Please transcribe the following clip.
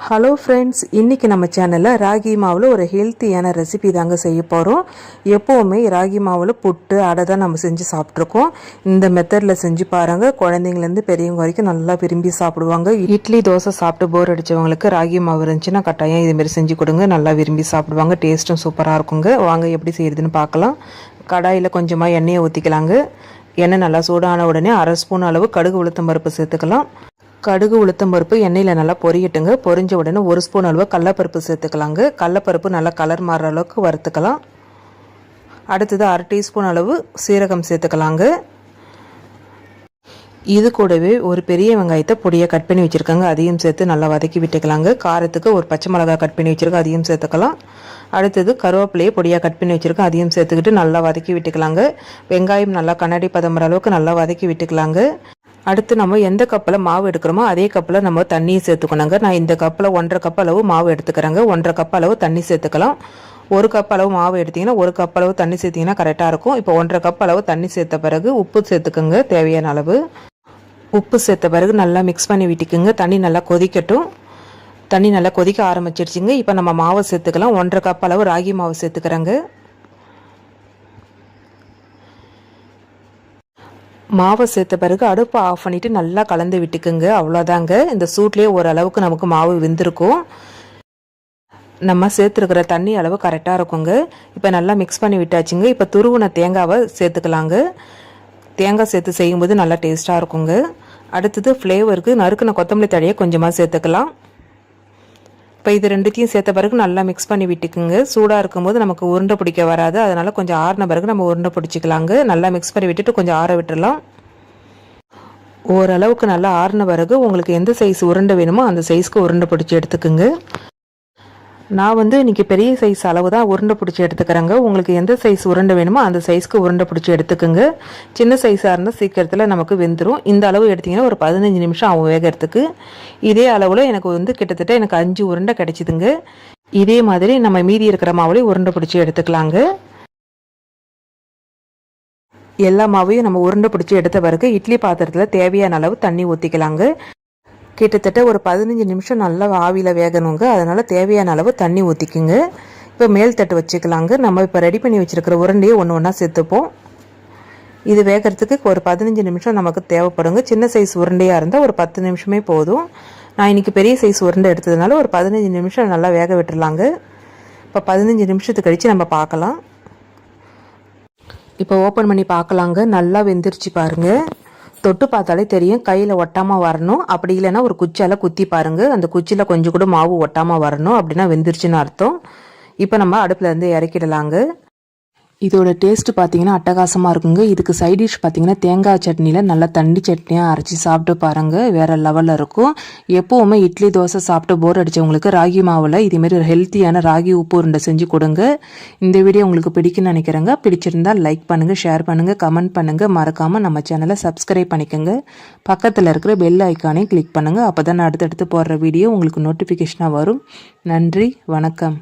Hello friends, இன்றைக்கி நம்ம சேனலில் ராகி மாவில் ஒரு ஹெல்த்தியான ரெசிபி தாங்க செய்ய போகிறோம். எப்போவுமே ராகி மாவில் புட்டு அடை தான் நம்ம செஞ்சு சாப்பிட்ருக்கோம். இந்த மெத்தடில் செஞ்சு பாருங்கள். குழந்தைங்கலேருந்து பெரியவங்க வரைக்கும் நல்லா விரும்பி சாப்பிடுவாங்க. இட்லி தோசை சாப்பிட்டு போர் அடித்தவங்களுக்கு ராகி மாவு இருந்துச்சுன்னா கட்டாயம் இதுமாரி செஞ்சு கொடுங்க. நல்லா விரும்பி சாப்பிடுவாங்க. டேஸ்ட்டும் சூப்பராக இருக்குங்க. வாங்க எப்படி செய்கிறதுன்னு பார்க்கலாம். கடாயில் கொஞ்சமாக எண்ணெயை ஊற்றிக்கலாங்க. எண்ணெய் நல்லா சூடான உடனே 1/2 ஸ்பூன் அளவு கடுகு உளுத்தம் பருப்பு சேர்த்துக்கலாம். கடுகு உளுத்தம் பருப்பு எண்ணெயில் நல்லா பொரியட்டுங்க. பொரிஞ்ச உடனே 1 ஸ்பூன் அளவு கடலப்பருப்பு சேர்த்துக்கலாங்க. கடலப்பருப்பு நல்லா கலர் மாறுற அளவுக்கு வறுத்துக்கலாம். அடுத்தது 1/2 டீஸ்பூன் அளவு சீரகம் சேர்த்துக்கலாங்க. இது கூடவே ஒரு பெரிய வெங்காயத்தை பொடியை கட் பண்ணி வச்சுருக்காங்க, அதையும் சேர்த்து நல்லா வதக்கி விட்டுக்கலாங்க. காரத்துக்கு ஒரு பச்சை மிளகாய் கட் பண்ணி வச்சுருக்கேன், அதையும் சேர்த்துக்கலாம். அடுத்தது கருவேப்பிலையை பொடியாக கட் பண்ணி வச்சுருக்கேன், அதையும் சேர்த்துக்கிட்டு நல்லா வதக்கி விட்டுக்கலாங்க. வெங்காயம் நல்லா கண்ணாடி பதம் வர அளவுக்கு நல்லா வதக்கி விட்டுக்கலாங்க. அடுத்து நம்ம எந்த கப்பில் மாவு எடுக்கிறோமோ அதே கப்பில் நம்ம தண்ணியை சேர்த்துக்கணுங்க. நான் இந்த கப்பில் 1.5 கப் அளவு மாவு எடுத்துக்கிறேங்க. 1.5 கப் அளவு தண்ணி சேர்த்துக்கலாம். 1 கப் அளவு மாவு எடுத்திங்கன்னா 1 கப் அளவு தண்ணி சேர்த்திங்கன்னா கரெக்டாக இருக்கும். இப்போ 1.5 கப் அளவு தண்ணி சேர்த்த பிறகு உப்பு சேர்த்துக்குங்க, தேவையான அளவு. உப்பு சேர்த்த பிறகு நல்லா மிக்ஸ் பண்ணி விட்டுக்குங்க. தண்ணி நல்லா கொதிக்கட்டும். தண்ணி நல்லா கொதிக்க ஆரம்பிச்சிருச்சுங்க. இப்போ நம்ம மாவை சேர்த்துக்கலாம். 1.5 கப் அளவு ராகி மாவு சேர்த்துக்கிறேங்க. மாவை சேர்த்த பிறகு அடுப்பை ஆஃப் பண்ணிவிட்டு நல்லா கலந்து விட்டுக்குங்க. அவ்வளோதாங்க. இந்த சூட்லேயே ஓரளவுக்கு நமக்கு மாவு வெந்திருக்கும். நம்ம சேர்த்துருக்கிற தண்ணி அளவு கரெக்டாக இருக்குங்க. இப்போ நல்லா மிக்ஸ் பண்ணி விட்டாச்சுங்க. இப்போ துருவின தேங்காவை சேர்த்துக்கலாங்க. தேங்காய் சேர்த்து செய்யும்போது நல்லா டேஸ்ட்டாக இருக்குங்க. அடுத்தது ஃப்ளேவருக்கு நறுக்கின கொத்தமல்லி தழையை கொஞ்சமாக சேர்த்துக்கலாம். இப்போ இது ரெண்டுத்தையும் சேர்த்த பிறகு நல்லா மிக்ஸ் பண்ணி விட்டுக்குங்க. சூடாக இருக்கும்போது நமக்கு உருண்டை பிடிக்க வராது, அதனால் கொஞ்சம் ஆறின பிறகு நம்ம உருண்டை பிடிச்சிக்கலாங்க. நல்லா மிக்ஸ் பண்ணி விட்டுட்டு கொஞ்சம் ஆற விட்டுடலாம். ஓரளவுக்கு நல்லா ஆறின பிறகு உங்களுக்கு எந்த சைஸ் உருண்டை வேணுமோ அந்த சைஸ்க்கு உருண்டை பிடிச்சி எடுத்துக்குங்க. நான் இன்றைக்கி பெரிய சைஸ் அளவு தான் உருண்டை பிடிச்சி எடுத்துக்கிறேங்க. உங்களுக்கு எந்த சைஸ் உருண்டை வேணுமோ அந்த சைஸ்க்கு உருண்டை பிடிச்சி எடுத்துக்குங்க. சின்ன சைஸாக இருந்தால் சீக்கிரத்தில் நமக்கு வெந்துடும். இந்த அளவு எடுத்திங்கன்னா ஒரு 15 நிமிஷம் ஆகும் வேகிறதுக்கு. இதே அளவில் எனக்கு கிட்டத்தட்ட எனக்கு 5 உருண்டை கிடைச்சிதுங்க. இதே மாதிரி நம்ம மீதி இருக்கிற மாவுலேயும் உருண்டை பிடிச்சி எடுத்துக்கலாங்க. எல்லா மாவையும் நம்ம உருண்டை பிடிச்சி எடுத்த பிறகு இட்லி பாத்திரத்தில் தேவையான அளவு தண்ணி ஊற்றிக்கலாங்க. கிட்டத்தட்ட ஒரு 15 நிமிஷம் நல்லா ஆவியில் வேகணுங்க. அதனால் தேவையான அளவு தண்ணி ஊற்றிக்குங்க. இப்போ மேல் தட்டு வச்சுக்கலாங்க. நம்ம இப்போ ரெடி பண்ணி வச்சுருக்கிற உருண்டையை ஒன்றா சேர்த்துப்போம். இது வேகிறதுக்கு ஒரு 15 நிமிஷம் நமக்கு தேவைப்படுங்க. சின்ன சைஸ் உருண்டையாக இருந்தால் ஒரு 10 நிமிஷமே போதும். நான் இன்றைக்கி பெரிய சைஸ் உருண்டை எடுத்ததுனால ஒரு 15 நிமிஷம் நல்லா வேக விட்டுடலாங்க. இப்போ 15 நிமிஷத்துக்கு கழித்து நம்ம பார்க்கலாம். இப்போ ஓப்பன் பண்ணி பார்க்கலாங்க. நல்லா வெந்துருச்சு பாருங்கள். தொட்டு பார்த்தாலே தெரியும், கையில் ஒட்டாமல் வரணும். அப்படி இல்லைன்னா ஒரு குச்சியால் குத்தி பாருங்கள். அந்த குச்சியில் கொஞ்சம் கூட மாவு ஒட்டாமல் வரணும். அப்படின்னா வெந்துருச்சுன்னு அர்த்தம். இப்போ நம்ம அடுப்பில் இருந்து இறக்கிடலாங்க. இதோட டேஸ்ட்டு பார்த்தீங்கன்னா அட்டகாசமாக இருக்குங்க. இதுக்கு சைட் டிஷ் பார்த்தீங்கன்னா தேங்காய் சட்னியில் நல்லா தண்டி சட்னியாக அரைச்சி சாப்பிட்டு பாருங்கள், வேறு லெவலில் இருக்கும். எப்போவுமே இட்லி தோசை சாப்பிட்டு போர் அடித்தவங்களுக்கு ராகி மாவில் இதேமாரி ஒரு ஹெல்த்தியான ராகி உப்பு உருண்டை செஞ்சு கொடுங்க. இந்த வீடியோ உங்களுக்கு பிடிக்குன்னு நினைக்கிறேங்க. பிடிச்சிருந்தால் லைக் பண்ணுங்கள், ஷேர் பண்ணுங்கள், கமெண்ட் பண்ணுங்கள். மறக்காமல் நம்ம சேனலை சப்ஸ்கிரைப் பண்ணிக்கோங்க. பக்கத்தில் இருக்கிற பெல் ஐக்கானையும் கிளிக் பண்ணுங்கள். அப்போ தான் அடுத்தடுத்து போடுற வீடியோ உங்களுக்கு நோட்டிஃபிகேஷனாக வரும். நன்றி, வணக்கம்.